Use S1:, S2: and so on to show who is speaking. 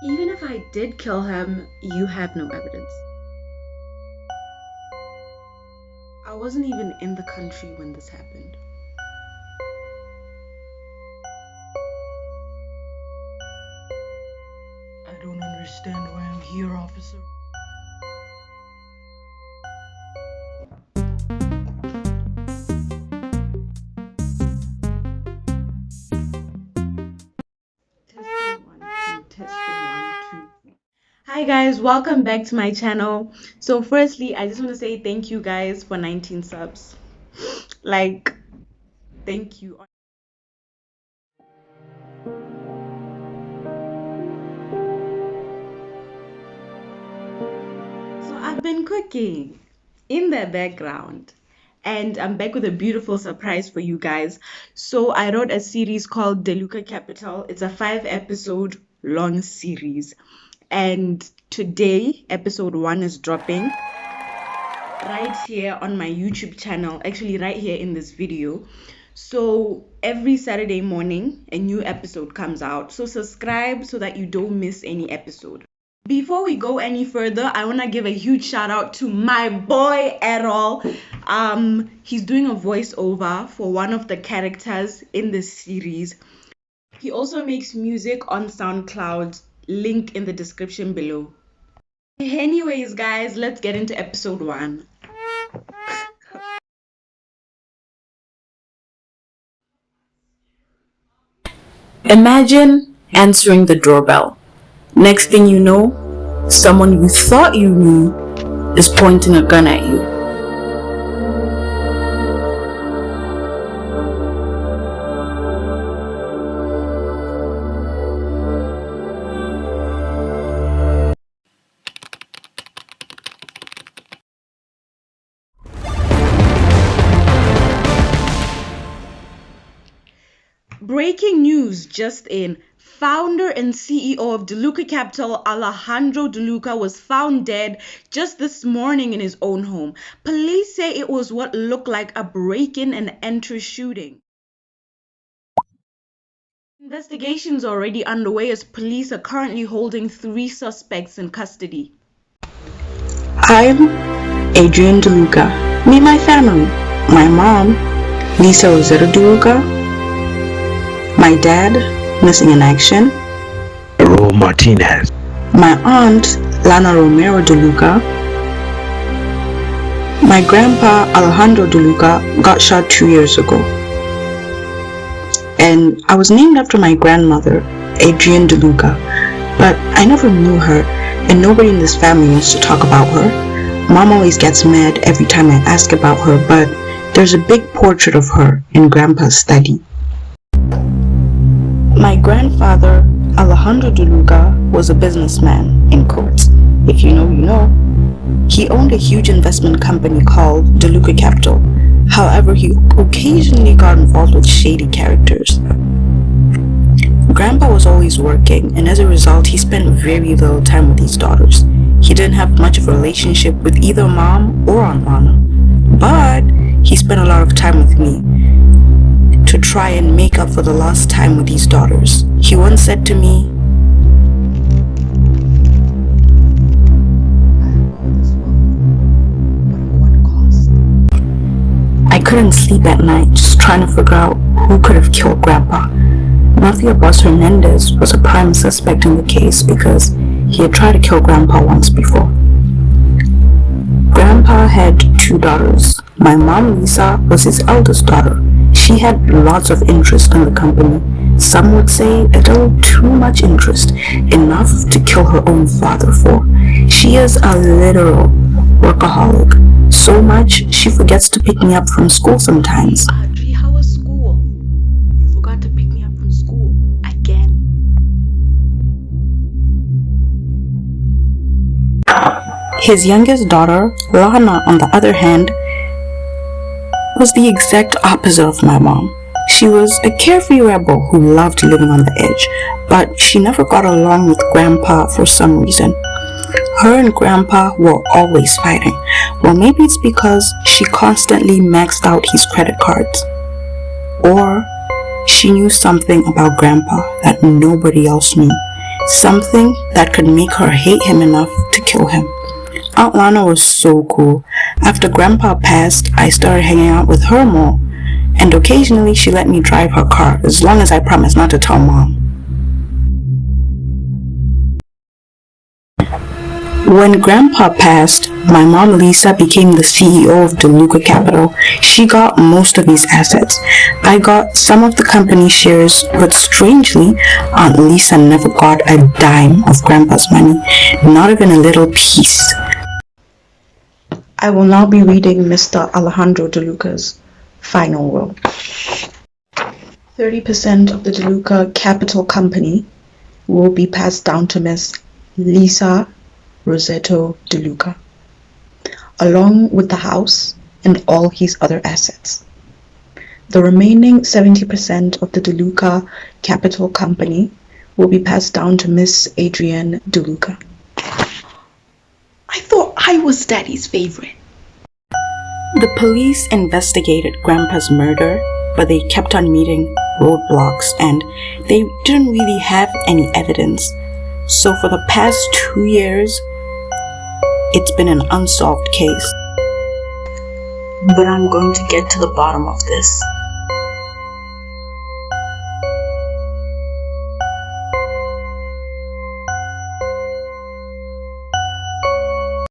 S1: Even if I did kill him, you have no evidence. I wasn't even in the country when this happened.
S2: I don't understand why I'm here, officer.
S1: Hi guys, welcome back to my channel. So firstly, I just want to say thank you guys for 19 subs. Like, thank you. So I've been cooking in the background and I'm back with a beautiful surprise for you guys. So I wrote a series called Deluca Capital. It's a 5-episode long series. And today, episode 1 is dropping right here on my YouTube channel, actually right here in this video. So every Saturday morning, a new episode comes out. So subscribe so that you don't miss any episode. Before we go any further, I want to give a huge shout out to my boy Erroll. He's doing a voiceover for one of the characters in this series. He also makes music on SoundCloud, link in the description below. Anyways, guys, let's get into episode 1.
S3: Imagine answering the doorbell. Next thing you know, someone you thought you knew is pointing a gun at you.
S1: Breaking news just in. Founder and CEO of Deluca Capital, Alejandro Deluca, was found dead just this morning in his own home. Police say it was what looked like a break-in and enter shooting. Investigations are already underway as police are currently holding 3 suspects in custody.
S3: I'm Adriene Deluca. Meet my family. My mom, Lisa Rosetta Deluca. My dad, missing in action,
S4: Erroll Martinez.
S3: my aunt, Lana Romero Deluca. My grandpa, Alejandro Deluca, got shot 2 years ago. And I was named after my grandmother, Adriene Deluca, but I never knew her, and nobody in this family wants to talk about her. Mom always gets mad every time I ask about her, but there's a big portrait of her in Grandpa's study. My grandfather, Alejandro Deluca, was a businessman, in quotes. If you know, you know. He owned a huge investment company called Deluca Capital. However, he occasionally got involved with shady characters. Grandpa was always working, and as a result, he spent very little time with his daughters. He didn't have much of a relationship with either mom or Aunt Lana, but he spent a lot of time with me to try and make up for the lost time with his daughters. He once said to me, I couldn't sleep at night just trying to figure out who could have killed Grandpa. Mafia boss Hernandez was a prime suspect in the case because he had tried to kill Grandpa once before. Grandpa had 2 daughters. My mom, Lisa, was his eldest daughter. She had lots of interest in the company. Some would say a little too much interest, enough to kill her own father for. She is a literal workaholic. So much, she forgets to pick me up from school sometimes.
S1: Audrey, how was school? You forgot to pick me up from school again.
S3: His youngest daughter, Lana, on the other hand, was the exact opposite of my mom. She was a carefree rebel who loved living on the edge, but she never got along with Grandpa for some reason. Her and Grandpa were always fighting. Well, maybe it's because she constantly maxed out his credit cards. Or she knew something about Grandpa that nobody else knew. something that could make her hate him enough to kill him. Aunt Lana was so cool. After Grandpa passed, I started hanging out with her more, and occasionally she let me drive her car as long as I promised not to tell Mom. When Grandpa passed, my mom Lisa became the CEO of Deluca Capital. She got most of these assets. I got some of the company shares, but strangely, Aunt Lisa never got a dime of Grandpa's money, not even a little piece. I will now be reading Mr. Alejandro Deluca's final will. 30% of the Deluca Capital Company will be passed down to Miss Lisa Rosetto Deluca, along with the house and all his other assets. The remaining 70% of the Deluca Capital Company will be passed down to Miss Adriene Deluca.
S1: I thought I was Daddy's favorite.
S3: The police investigated Grandpa's murder, but they kept on meeting roadblocks and they didn't really have any evidence. So for the past 2 years, it's been an unsolved case. But I'm going to get to the bottom of this.